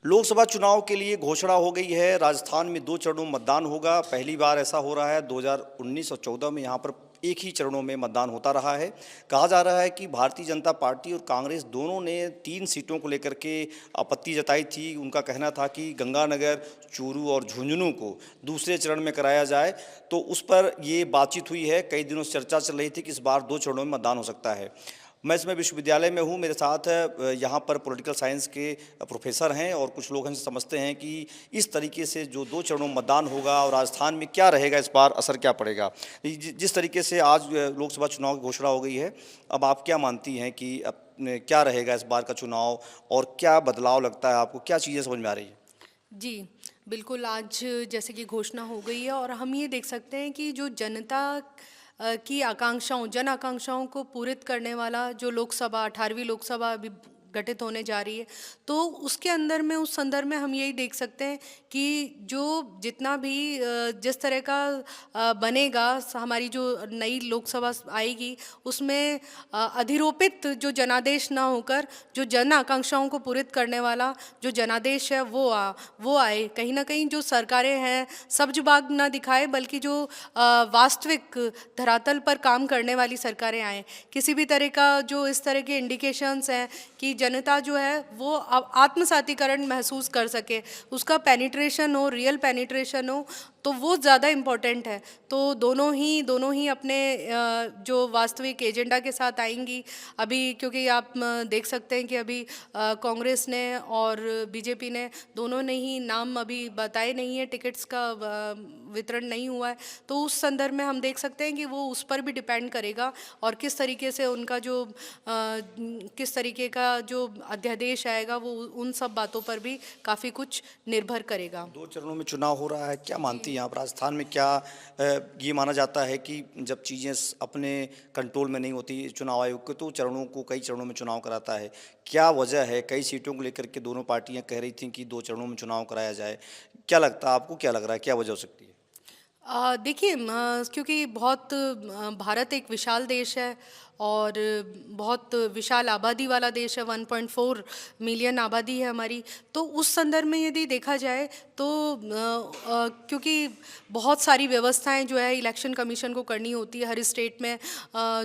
लोकसभा चुनाव के लिए घोषणा हो गई है। राजस्थान में 2 चरणों में मतदान होगा। पहली बार ऐसा हो रहा है। 2019 और 14 में यहाँ पर एक ही चरणों में मतदान होता रहा है। कहा जा रहा है कि भारतीय जनता पार्टी और कांग्रेस दोनों ने 3 सीटों को लेकर के आपत्ति जताई थी। उनका कहना था कि गंगानगर, चूरू और झुंझुनू को दूसरे चरण में कराया जाए, तो उस पर ये बातचीत हुई है। कई दिनों से चर्चा चल रही थी कि इस बार 2 चरणों में मतदान हो सकता है। मैं इसमें विश्वविद्यालय में हूँ, मेरे साथ यहाँ पर पॉलिटिकल साइंस के प्रोफेसर हैं और कुछ लोग हमसे समझते हैं कि इस तरीके से जो 2 चरणों में मतदान होगा और राजस्थान में क्या रहेगा, इस बार असर क्या पड़ेगा। जिस तरीके से आज लोकसभा चुनाव की घोषणा हो गई है, अब आप क्या मानती हैं कि अब क्या रहेगा इस बार का चुनाव और क्या बदलाव लगता है आपको, क्या चीज़ें समझ में आ रही है? जी, बिल्कुल। आज जैसे कि घोषणा हो गई है और हम ये देख सकते हैं कि जो जनता की आकांक्षाओं, जन आकांक्षाओं को पूरित करने वाला जो लोकसभा 18वीं लोकसभा अभी गठित होने जा रही है, तो उसके अंदर में, उस संदर्भ में हम यही देख सकते हैं कि जो जितना भी जिस तरह का बनेगा, हमारी जो नई लोकसभा आएगी, उसमें अधिरोपित जो जनादेश ना होकर जो जन आकांक्षाओं को पूरित करने वाला जो जनादेश है वो आए। कहीं ना कहीं जो सरकारें हैं सब्ज बाग ना दिखाए, बल्कि जो वास्तविक धरातल पर काम करने वाली सरकारें आए। किसी भी तरह का जो इस तरह के इंडिकेशंस हैं कि जनता जो है वो आत्मसातीकरण महसूस कर सके, उसका पेनिट्रेशन हो, रियल पेनिट्रेशन हो, तो वो ज़्यादा इम्पोर्टेंट है। तो दोनों ही अपने जो वास्तविक एजेंडा के साथ आएंगी। अभी क्योंकि आप देख सकते हैं कि अभी कांग्रेस ने और बीजेपी ने दोनों ने ही नाम अभी बताए नहीं है, टिकट्स का वितरण नहीं हुआ है। तो उस संदर्भ में हम देख सकते हैं कि वो उस पर भी डिपेंड करेगा और किस तरीके से उनका जो किस तरीके का जो अध्यादेश आएगा वो उन सब बातों पर भी काफ़ी कुछ निर्भर करेगा। 2 चरणों में चुनाव हो रहा है, क्या मानती हैं आप? राजस्थान में क्या ये माना जाता है कि जब चीज़ें अपने कंट्रोल में नहीं होती चुनाव आयोग के, तो चरणों को कई चरणों में चुनाव कराता है। क्या वजह है? कई सीटों को लेकर के दोनों पार्टियां कह रही थीं कि 2 चरणों में चुनाव कराया जाए। क्या लगता है आपको, क्या लग रहा है, क्या वजह हो सकती है? देखिए, क्योंकि बहुत भारत एक विशाल देश है और बहुत विशाल आबादी वाला देश है। 1.4 मिलियन आबादी है हमारी। तो उस संदर्भ में यदि देखा जाए तो क्योंकि बहुत सारी व्यवस्थाएं जो है इलेक्शन कमीशन को करनी होती है हर स्टेट में,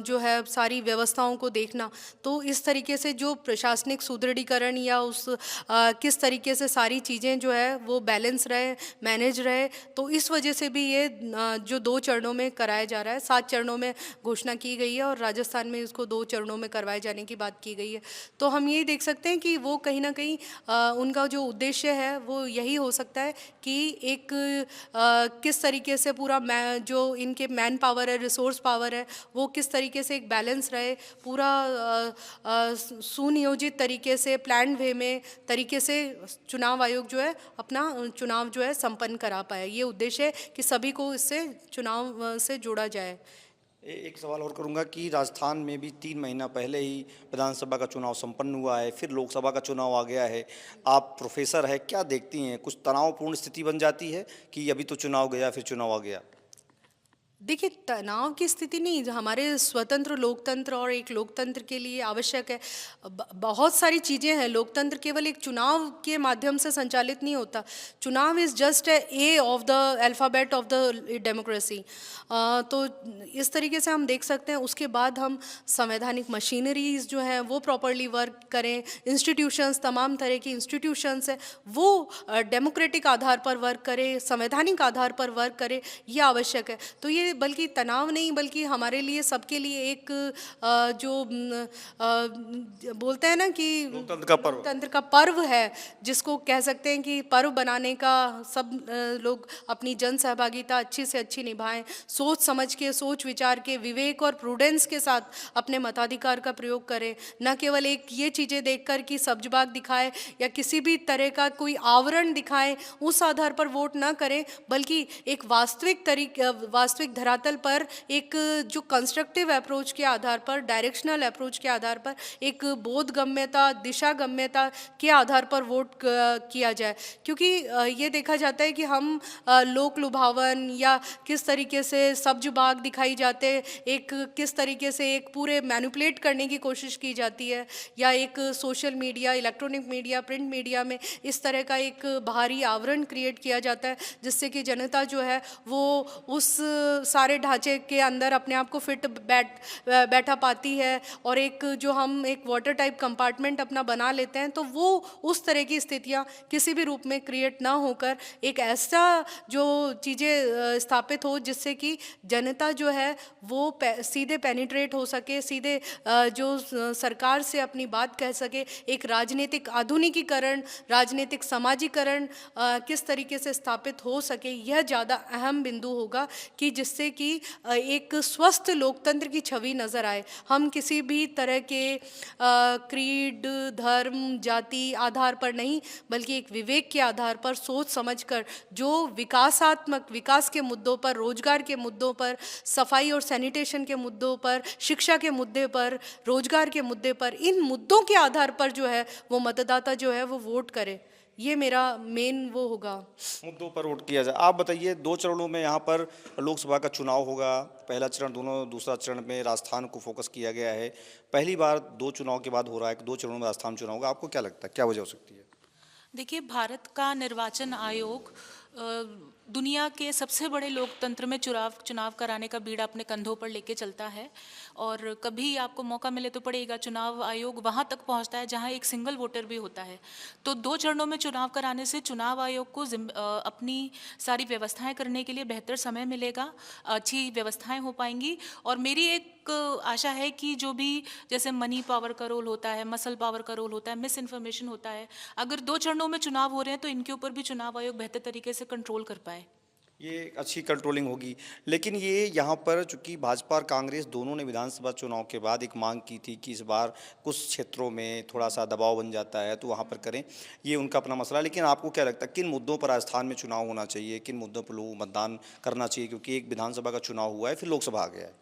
जो है सारी व्यवस्थाओं को देखना। तो इस तरीके से जो प्रशासनिक सुदृढ़ीकरण या उस किस तरीके से सारी चीज़ें जो है वो बैलेंस रहे, मैनेज रहे, तो इस वजह से भी ये जो 2 चरणों में कराया जा रहा है। 7 चरणों में घोषणा की गई है और राजस्थान में इसको 2 चरणों में करवाए जाने की बात की गई है। तो हम ये देख सकते हैं कि वो कहीं ना कहीं उनका जो उद्देश्य है वो यही हो सकता है कि एक किस तरीके से पूरा जो इनके मैन पावर है, रिसोर्स पावर है, वो किस तरीके से एक बैलेंस रहे, पूरा सुनियोजित तरीके से, प्लान वे में तरीके से चुनाव आयोग जो है अपना चुनाव जो है संपन्न करा पाए। ये उद्देश्य है कि सभी को इससे चुनाव से जोड़ा जाए। एक सवाल और करूंगा कि राजस्थान में भी 3 महीना पहले ही विधानसभा का चुनाव संपन्न हुआ है, फिर लोकसभा का चुनाव आ गया है। आप प्रोफेसर हैं, क्या देखती हैं? कुछ तनावपूर्ण स्थिति बन जाती है कि अभी तो चुनाव गया फिर चुनाव आ गया? देखिए, तनाव की स्थिति नहीं, जो हमारे स्वतंत्र लोकतंत्र और एक लोकतंत्र के लिए आवश्यक है। बहुत सारी चीज़ें हैं। लोकतंत्र केवल एक चुनाव के माध्यम से संचालित नहीं होता। चुनाव is just a of the alphabet of the democracy. तो इस तरीके से हम देख सकते हैं। उसके बाद हम संवैधानिक मशीनरीज जो हैं वो प्रॉपरली वर्क करें। इंस्टीट्यूशंस, तमाम तरह की इंस्टीट्यूशंस हैं, वो डेमोक्रेटिक आधार पर वर्क करें, संवैधानिक आधार पर वर्क करें, ये आवश्यक है। तो ये बल्कि तनाव नहीं, बल्कि हमारे लिए, सबके लिए एक बोलते हैं ना कि लोकतंत्र का पर्व है, जिसको कह सकते हैं कि पर्व बनाने का सब लोग अपनी जन सहभागिता अच्छी से अच्छी निभाएं, सोच समझ के, सोच विचार के, विवेक और प्रूडेंस के साथ अपने मताधिकार का प्रयोग करें। न केवल एक ये चीज़ें देखकर कि सब्जबाग दिखाए या किसी भी तरह का कोई आवरण दिखाए, उस आधार पर वोट न करें, बल्कि एक वास्तविक धरातल पर एक जो कंस्ट्रक्टिव अप्रोच के आधार पर, डायरेक्शनल अप्रोच के आधार पर, एक बोधगम्यता, दिशागम्यता के आधार पर वोट किया जाए। क्योंकि ये देखा जाता है कि हम लोक लुभावन या किस तरीके से सब्ज बाग दिखाई जाते, एक किस तरीके से एक पूरे मैनिपुलेट करने की कोशिश की जाती है, या एक social media, electronic media, print media में इस तरह का एक बाहरी आवरण क्रिएट किया जाता है, जिससे कि जनता जो है वो उस सारे ढांचे के अंदर अपने आप को फिट बैठा पाती है, और एक जो हम एक वाटर टाइप कंपार्टमेंट अपना बना लेते हैं, तो वो उस तरह की स्थितियां किसी भी रूप में क्रिएट ना होकर एक ऐसा जो चीज़ें स्थापित हो जिससे कि जनता जो है वो सीधे पेनिट्रेट हो सके, सीधे जो सरकार से अपनी बात कह सके। एक राजनीतिक आधुनिकीकरण, राजनीतिक समाजीकरण किस तरीके से स्थापित हो सके, यह ज़्यादा अहम बिंदु होगा कि जिससे कि एक स्वस्थ लोकतंत्र की छवि नज़र आए। हम किसी भी तरह के क्रीड, धर्म, जाति आधार पर नहीं, बल्कि एक विवेक के आधार पर सोच समझकर जो विकासात्मक, विकास के मुद्दों पर, रोजगार के मुद्दों पर, सफाई और सैनिटेशन के मुद्दों पर, शिक्षा के मुद्दे पर, रोजगार के मुद्दे पर, इन मुद्दों के आधार पर जो है वो मतदाता जो है वो वोट करे। ये मेरा मेन वो होगा। मुद्दों पर वोट किया जाए। आप बताइए, 2 चरणों में यहाँ पर लोकसभा का चुनाव होगा। पहला चरण दोनों, दूसरा चरण में राजस्थान को फोकस किया गया है। पहली बार 2 चुनाव के बाद हो रहा है कि 2 चरणों में राजस्थान चुनाव होगा। आपको क्या लगता है, क्या वजह हो सकती है? देखिए, भारत का निर्वाचन आयोग दुनिया के सबसे बड़े लोकतंत्र में चुनाव कराने का बीड़ा अपने कंधों पर लेके चलता है, और कभी आपको मौका मिले तो पड़ेगा, चुनाव आयोग वहाँ तक पहुँचता है जहाँ एक सिंगल वोटर भी होता है। तो 2 चरणों में चुनाव कराने से चुनाव आयोग को अपनी सारी व्यवस्थाएं करने के लिए बेहतर समय मिलेगा, अच्छी व्यवस्थाएं हो पाएंगी। और मेरी एक आशा है कि जो भी जैसे मनी पावर का रोल होता है, मसल पावर का रोल होता है, मिस इन्फॉर्मेशन होता है, अगर 2 चरणों में चुनाव हो रहे हैं तो इनके ऊपर भी चुनाव आयोग बेहतर तरीके से कंट्रोल कर पाए। ये अच्छी कंट्रोलिंग होगी। लेकिन ये यहाँ पर चूंकि भाजपा और कांग्रेस दोनों ने विधानसभा चुनाव के बाद एक मांग की थी कि इस बार कुछ क्षेत्रों में थोड़ा सा दबाव बन जाता है तो वहाँ पर करें, ये उनका अपना मसला है। लेकिन आपको क्या लगता है, किन मुद्दों पर राजस्थान में चुनाव होना चाहिए, किन मुद्दों पर लोग मतदान करना चाहिए? क्योंकि एक विधानसभा का चुनाव हुआ है, फिर लोकसभा आ गया है।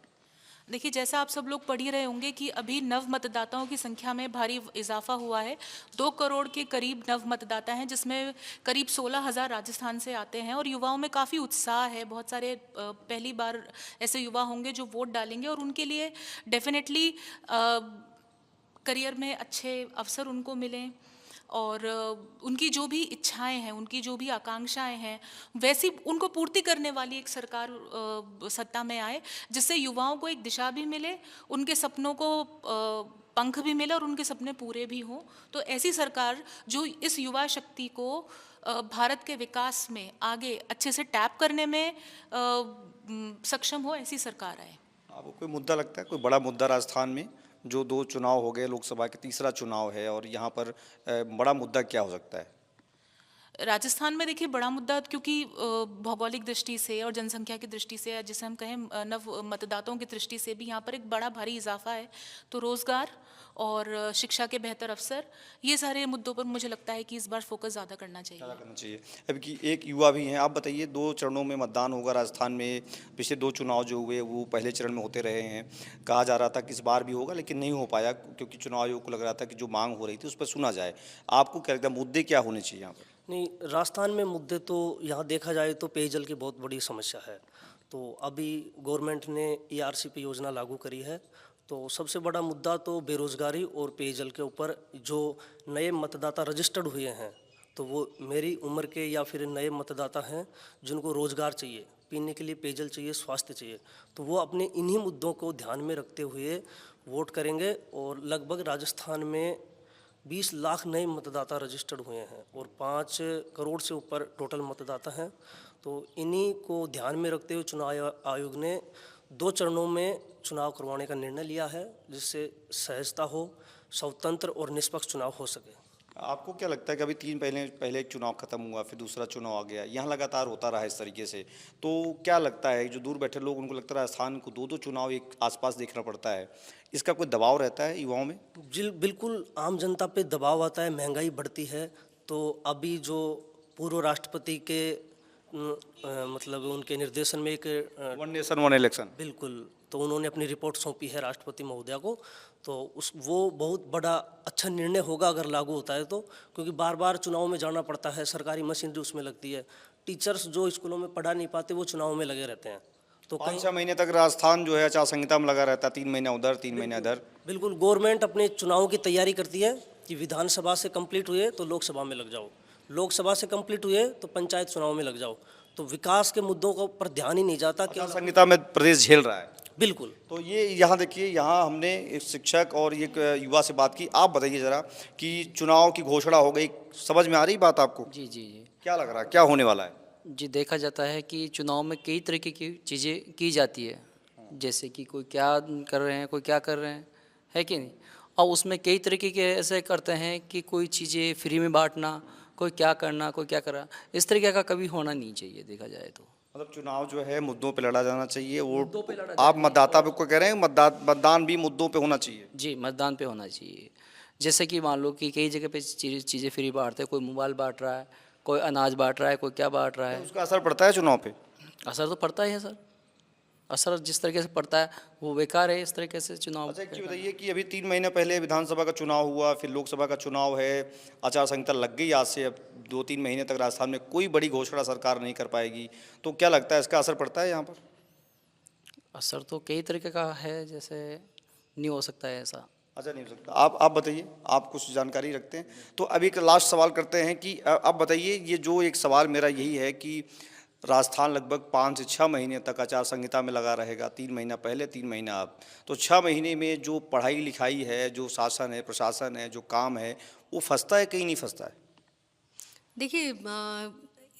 देखिए, जैसा आप सब लोग पढ़ ही रहे होंगे कि अभी नव मतदाताओं की संख्या में भारी इजाफा हुआ है। 2 करोड़ के करीब नव मतदाता हैं, जिसमें करीब 16,000 राजस्थान से आते हैं, और युवाओं में काफ़ी उत्साह है। बहुत सारे पहली बार ऐसे युवा होंगे जो वोट डालेंगे, और उनके लिए डेफिनेटली करियर में अच्छे अवसर उनको मिलें, और उनकी जो भी इच्छाएं हैं, उनकी जो भी आकांक्षाएं हैं, वैसी उनको पूर्ति करने वाली एक सरकार सत्ता में आए, जिससे युवाओं को एक दिशा भी मिले, उनके सपनों को पंख भी मिले, और उनके सपने पूरे भी हों। तो ऐसी सरकार जो इस युवा शक्ति को भारत के विकास में आगे अच्छे से टैप करने में सक्षम हो, ऐसी सरकार आए। आपको कोई मुद्दा लगता है, कोई बड़ा मुद्दा राजस्थान में? जो 2 चुनाव हो गए, लोकसभा के तीसरा चुनाव है, और यहाँ पर बड़ा मुद्दा क्या हो सकता है? राजस्थान में देखिए, बड़ा मुद्दा, क्योंकि भौगोलिक दृष्टि से और जनसंख्या की दृष्टि से, या जिसे हम कहें नव मतदाताओं की दृष्टि से भी यहाँ पर एक बड़ा भारी इजाफा है। तो रोजगार और शिक्षा के बेहतर अवसर, ये सारे मुद्दों पर मुझे लगता है कि इस बार फोकस ज़्यादा करना चाहिए। ज़्यादा करना चाहिए। अब कि एक युवा भी हैं, आप बताइए, 2 चरणों में मतदान होगा राजस्थान में। पिछले 2 चुनाव जो हुए वो पहले चरण में होते रहे हैं। कहा जा रहा था कि इस बार भी होगा, लेकिन नहीं हो पाया, क्योंकि चुनाव आयोग को लग रहा था कि जो मांग हो रही थी उस पर सुना जाए। आपको क्या लगता है, मुद्दे क्या होने चाहिए यहाँ पर? नहीं, राजस्थान में मुद्दे तो यहाँ देखा जाए तो पेयजल की बहुत बड़ी समस्या है। तो अभी गवर्नमेंट ने ERCP योजना लागू करी है, तो सबसे बड़ा मुद्दा तो बेरोजगारी और पेयजल के ऊपर। जो नए मतदाता रजिस्टर्ड हुए हैं, तो वो मेरी उम्र के या फिर नए मतदाता हैं जिनको रोज़गार चाहिए, पीने के लिए पेयजल चाहिए, स्वास्थ्य चाहिए, तो वो अपने इन्हीं मुद्दों को ध्यान में रखते हुए वोट करेंगे। और लगभग राजस्थान में 20 लाख नए मतदाता रजिस्टर्ड हुए हैं, और 5 करोड़ से ऊपर टोटल मतदाता हैं। तो इन्हीं को ध्यान में रखते हुए चुनाव आयोग ने 2 चरणों में चुनाव करवाने का निर्णय लिया है, जिससे सहजता हो, स्वतंत्र और निष्पक्ष चुनाव हो सके। आपको क्या लगता है कि अभी 3 पहले एक चुनाव खत्म हुआ, फिर दूसरा चुनाव आ गया, यहाँ लगातार होता रहा इस तरीके से, तो क्या लगता है, जो दूर बैठे लोग, उनको लगता है राजस्थान को 2-2 चुनाव एक आसपास देखना पड़ता है, इसका कोई दबाव रहता है युवाओं में? बिल्कुल आम जनता पे दबाव आता है, महंगाई बढ़ती है। तो अभी जो पूर्व राष्ट्रपति के मतलब उनके निर्देशन में एक वन नेशन वन इलेक्शन। बिल्कुल, तो उन्होंने अपनी रिपोर्ट सौंपी है राष्ट्रपति महोदया को। तो वो बहुत बड़ा अच्छा निर्णय होगा अगर लागू होता है तो, क्योंकि बार बार चुनाव में जाना पड़ता है, सरकारी मशीनरी उसमें लगती है, टीचर्स जो स्कूलों में पढ़ा नहीं पाते वो चुनाव में लगे रहते हैं। तो 5-6 महीने तक राजस्थान जो है आचार संहिता में लगा रहता है, 3 महीना उधर 3 महीना इधर। बिल्कुल, गवर्नमेंट अपने चुनाव की तैयारी करती है कि विधानसभा से कंप्लीट हुए तो लोकसभा में लग जाओ, लोकसभा से कंप्लीट हुए तो पंचायत चुनाव में लग जाओ। तो विकास के मुद्दों को पर ध्यान ही नहीं जाता कि आचार संहिता में प्रदेश झेल रहा है। बिल्कुल। तो ये यहाँ देखिए, यहाँ हमने एक शिक्षक और एक युवा से बात की। आप बताइए ज़रा कि चुनाव की घोषणा हो गई, समझ में आ रही बात आपको? जी जी जी क्या लग रहा है, क्या होने वाला है? जी, देखा जाता है कि चुनाव में कई तरीके की चीज़ें की जाती है, जैसे कि कोई क्या कर रहे हैं, कोई क्या कर रहे हैं, है कि नहीं। और उसमें कई तरीके के ऐसे करते हैं कि कोई चीज़ें फ्री में बांटना, कोई क्या करना, कोई क्या करा, इस तरीके का कभी होना नहीं चाहिए देखा जाए तो। मतलब चुनाव जो है मुद्दों पे लड़ा जाना चाहिए। और आप मतदाता को कह रहे हैं मतदान भी मुद्दों पे होना चाहिए। जी, मतदान पे होना चाहिए। जैसे कि मान लो कि कई जगह पे चीज़ें फ्री बांटते हैं, कोई मोबाइल बांट रहा है, कोई अनाज बांट रहा है, कोई क्या बांट रहा है। उसका असर पड़ता है चुनाव पे? असर तो पड़ता ही है सर, असर जिस तरीके से पड़ता है वो बेकार है इस तरीके से चुनाव। अच्छा, एक चीज़ बताइए कि अभी 3 महीने पहले विधानसभा का चुनाव हुआ, फिर लोकसभा का चुनाव है, आचार संहिता लग गई आज से। अब 2-3 महीने तक राजस्थान में कोई बड़ी घोषणा सरकार नहीं कर पाएगी, तो क्या लगता है इसका असर पड़ता है यहाँ पर? असर तो कई तरीके का है, जैसे नहीं हो सकता है ऐसा। अच्छा, नहीं हो सकता। आप बताइए, आप कुछ जानकारी रखते हैं तो। अभी एक लास्ट सवाल करते हैं कि आप बताइए, ये जो एक सवाल मेरा यही है कि राजस्थान लगभग 5 से 6 महीने तक आचार संहिता में लगा रहेगा, 3 महीना पहले 3 महीना अब, तो 6 महीने में जो पढ़ाई लिखाई है, जो शासन है, प्रशासन है, जो काम है, वो फंसता है कहीं नहीं फंसता है? देखिए,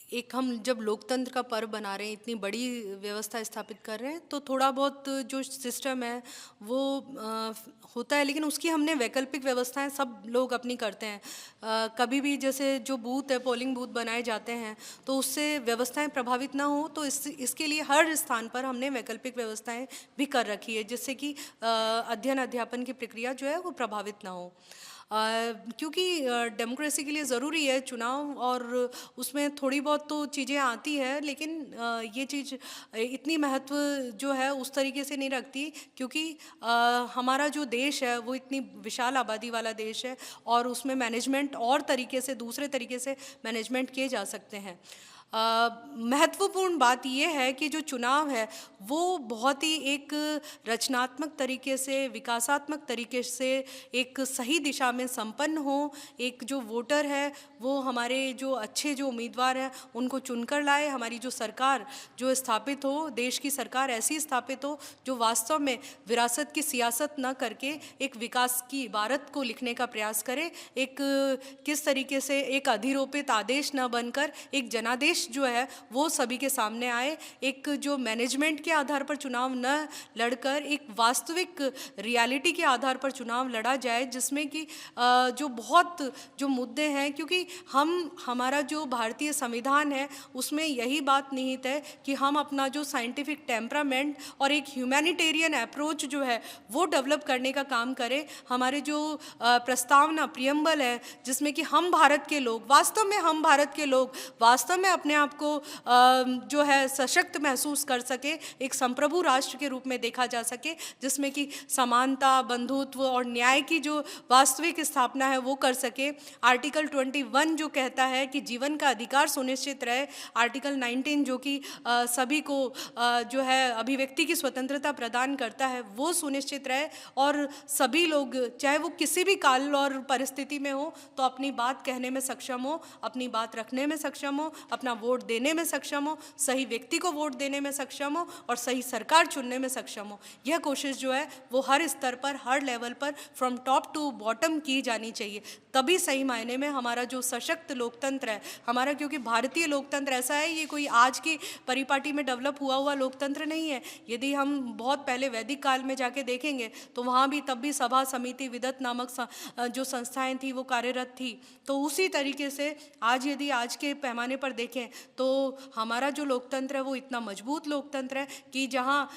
एक हम जब लोकतंत्र का पर्व बना रहे हैं, इतनी बड़ी व्यवस्था स्थापित कर रहे हैं, तो थोड़ा बहुत जो सिस्टम है वो होता है, लेकिन उसकी हमने वैकल्पिक व्यवस्थाएं सब लोग अपनी करते हैं। कभी भी जैसे जो बूथ है, पोलिंग बूथ बनाए जाते हैं, तो उससे व्यवस्थाएं प्रभावित ना हो, तो इसके लिए हर स्थान पर हमने वैकल्पिक व्यवस्थाएं भी कर रखी है, जिससे कि अध्ययन अध्यापन की प्रक्रिया जो है वो प्रभावित ना हो। क्योंकि डेमोक्रेसी के लिए ज़रूरी है चुनाव, और उसमें थोड़ी बहुत तो चीज़ें आती है, लेकिन ये चीज़ इतनी महत्व जो है उस तरीके से नहीं रखती, क्योंकि हमारा जो देश है वो इतनी विशाल आबादी वाला देश है, और उसमें मैनेजमेंट और तरीके से, दूसरे तरीके से मैनेजमेंट किए जा सकते हैं। महत्वपूर्ण बात यह है कि जो चुनाव है वो बहुत ही एक रचनात्मक तरीके से, विकासात्मक तरीके से एक सही दिशा में संपन्न हो। एक जो वोटर है वो हमारे जो अच्छे जो उम्मीदवार हैं उनको चुनकर लाए। हमारी जो सरकार जो स्थापित हो, देश की सरकार ऐसी स्थापित हो जो वास्तव में विरासत की सियासत न करके एक विकास की इबारत को लिखने का प्रयास करे। एक किस तरीके से एक अधिरोपित आदेश न बनकर एक जनादेश जो है वो सभी के सामने आए। एक जो मैनेजमेंट के आधार पर चुनाव न लड़कर एक वास्तविक रियलिटी के आधार पर चुनाव लड़ा जाए, जिसमें कि जो बहुत जो मुद्दे हैं, क्योंकि हमारा जो भारतीय संविधान है उसमें यही बात निहित है कि हम अपना जो साइंटिफिक टेम्परामेंट और एक ह्यूमैनिटेरियन अप्रोच जो है वो डेवलप करने का काम करें। हमारे जो प्रस्तावना प्रियम्बल है, जिसमें कि हम भारत के लोग, वास्तव में हम भारत के लोग वास्तव में अपने आप को जो है सशक्त महसूस कर सके, एक संप्रभु राष्ट्र के रूप में देखा जा सके, जिसमें कि समानता, बंधुत्व और न्याय की जो वास्तविक स्थापना है वो कर सके। आर्टिकल 21 जो कहता है कि जीवन का अधिकार सुनिश्चित रहे, आर्टिकल 19 जो कि सभी को जो है अभिव्यक्ति की स्वतंत्रता प्रदान करता है वो सुनिश्चित रहे, और सभी लोग चाहे वो किसी भी काल और परिस्थिति में हो तो अपनी बात कहने में सक्षम हो, अपनी बात रखने में सक्षम हो, अपना वोट देने में सक्षम हो, सही व्यक्ति को वोट देने में सक्षम हो और सही सरकार चुनने में सक्षम हो। यह कोशिश जो है वो हर स्तर पर, हर लेवल पर, फ्रॉम टॉप टू बॉटम की जानी चाहिए। तभी सही मायने में हमारा जो सशक्त लोकतंत्र है हमारा, क्योंकि भारतीय लोकतंत्र ऐसा है, ये कोई आज की परिपाटी में डेवलप हुआ लोकतंत्र नहीं है। यदि हम बहुत पहले वैदिक काल में जाके देखेंगे तो वहाँ भी तब भी सभा समिति विदत नामक जो संस्थाएं थी वो कार्यरत थी। तो उसी तरीके से आज यदि आज के पैमाने पर देखें तो हमारा जो लोकतंत्र है वो इतना मजबूत लोकतंत्र है कि जहाँ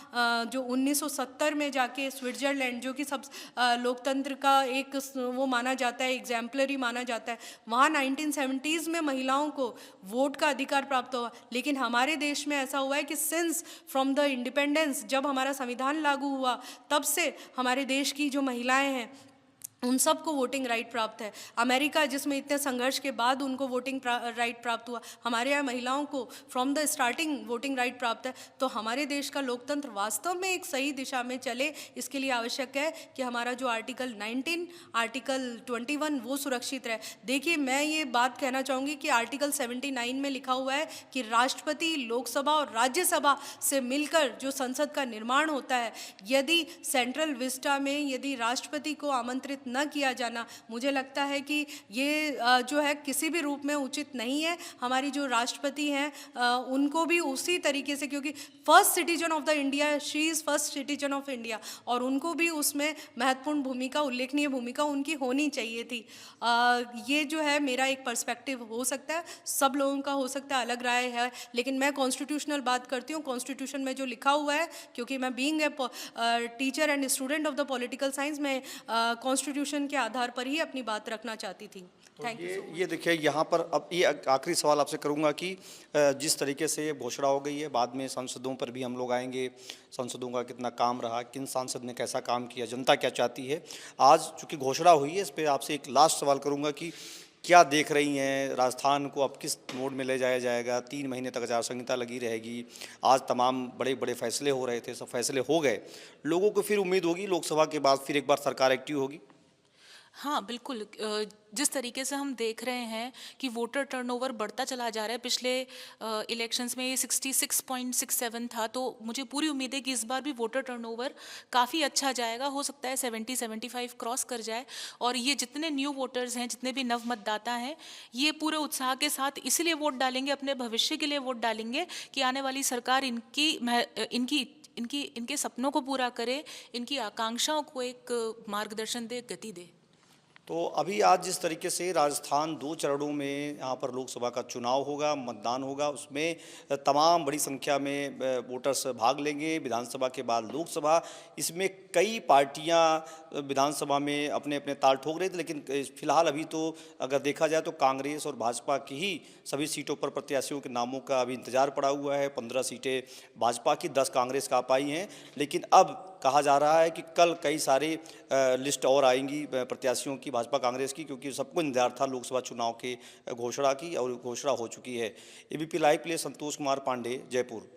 जो 1970 में जाके स्विट्ज़रलैंड, जो कि सब लोकतंत्र का एक वो माना जाता है, एग्जाम्पलरी माना जाता है, वहाँ 1970s में महिलाओं को वोट का अधिकार प्राप्त हुआ। लेकिन हमारे देश में ऐसा हुआ है कि सिंस फ्रॉम द इंडिपेंडेंस, जब हमारा संविधान लागू हुआ तब से हमारे देश की जो महिलाएं हैं उन सबको वोटिंग राइट प्राप्त है। अमेरिका, जिसमें इतने संघर्ष के बाद उनको वोटिंग राइट प्राप्त हुआ, हमारे यहाँ महिलाओं को from the starting voting right प्राप्त है। तो हमारे देश का लोकतंत्र वास्तव में एक सही दिशा में चले, इसके लिए आवश्यक है कि हमारा जो आर्टिकल 19, आर्टिकल 21 वो सुरक्षित रहे। देखिए, मैं ये बात कहना चाहूँगी कि आर्टिकल 79 में लिखा हुआ है कि राष्ट्रपति, लोकसभा और राज्यसभा से मिलकर जो संसद का निर्माण होता है, यदि सेंट्रल विस्टा में यदि राष्ट्रपति को आमंत्रित न किया जाना, मुझे लगता है कि ये जो है किसी भी रूप में उचित नहीं है। हमारी जो राष्ट्रपति हैं उनको भी उसी तरीके से, क्योंकि first citizen of the India, she is first citizen of India, और उनको भी उसमें महत्वपूर्ण भूमिका, उल्लेखनीय भूमिका उनकी होनी चाहिए थी। ये जो है मेरा एक पर्सपेक्टिव हो सकता है, सब लोगों का हो सकता है अलग राय है, लेकिन मैं कॉन्स्टिट्यूशनल बात करती हूँ। कॉन्स्टिट्यूशन में जो लिखा हुआ है, क्योंकि मैं being a teacher and student of the political science, में कॉन्स्टिट्यूशन के आधार पर ही अपनी बात रखना चाहती थी। Thank you. ये देखिए, यहाँ पर अब ये आखिरी सवाल आपसे करूँगा कि जिस तरीके से घोषणा हो गई है, बाद में संसदों पर भी हम लोग आएंगे, संसदों का कितना काम रहा, किन सांसद ने कैसा काम किया, जनता क्या चाहती है। आज चूँकि घोषणा हुई है, इस पर आपसे एक लास्ट सवाल करूँगा कि क्या देख रही हैं, राजस्थान को अब किस मोड में ले जाया जाएगा? 3 महीने तक आचार संहिता लगी रहेगी, आज तमाम बड़े बड़े फैसले हो रहे थे, सब फैसले हो गए, लोगों को फिर उम्मीद होगी लोकसभा के बाद फिर एक बार सरकार एक्टिव होगी? हाँ, बिल्कुल। जिस तरीके से हम देख रहे हैं कि वोटर टर्नओवर बढ़ता चला जा रहा है, पिछले इलेक्शंस में ये 66.67 था, तो मुझे पूरी उम्मीद है कि इस बार भी वोटर टर्नओवर काफ़ी अच्छा जाएगा। हो सकता है 70-75 क्रॉस कर जाए, और ये जितने न्यू वोटर्स हैं, जितने भी नव मतदाता हैं, ये पूरे उत्साह के साथ इसलिए वोट डालेंगे, अपने भविष्य के लिए वोट डालेंगे कि आने वाली सरकार इनके सपनों को पूरा करे, इनकी आकांक्षाओं को एक मार्गदर्शन दे, गति दे। तो अभी आज जिस तरीके से राजस्थान 2 चरणों में यहाँ पर लोकसभा का चुनाव होगा, मतदान होगा, उसमें तमाम बड़ी संख्या में वोटर्स भाग लेंगे। विधानसभा के बाद लोकसभा, इसमें कई पार्टियाँ विधानसभा में अपने अपने ताल ठोक रही थी, लेकिन फिलहाल अभी तो अगर देखा जाए तो कांग्रेस और भाजपा की ही सभी सीटों पर प्रत्याशियों के नामों का अभी इंतजार पड़ा हुआ है। 15 सीटें भाजपा की, 10 कांग्रेस का पाई हैं, लेकिन अब कहा जा रहा है कि कल कई सारे लिस्ट और आएंगी प्रत्याशियों की, भाजपा कांग्रेस की, क्योंकि सबको इंतजार था लोकसभा चुनाव के घोषणा की, और घोषणा हो चुकी है। एबीपी लाइव के लिए संतोष कुमार पांडे, जयपुर।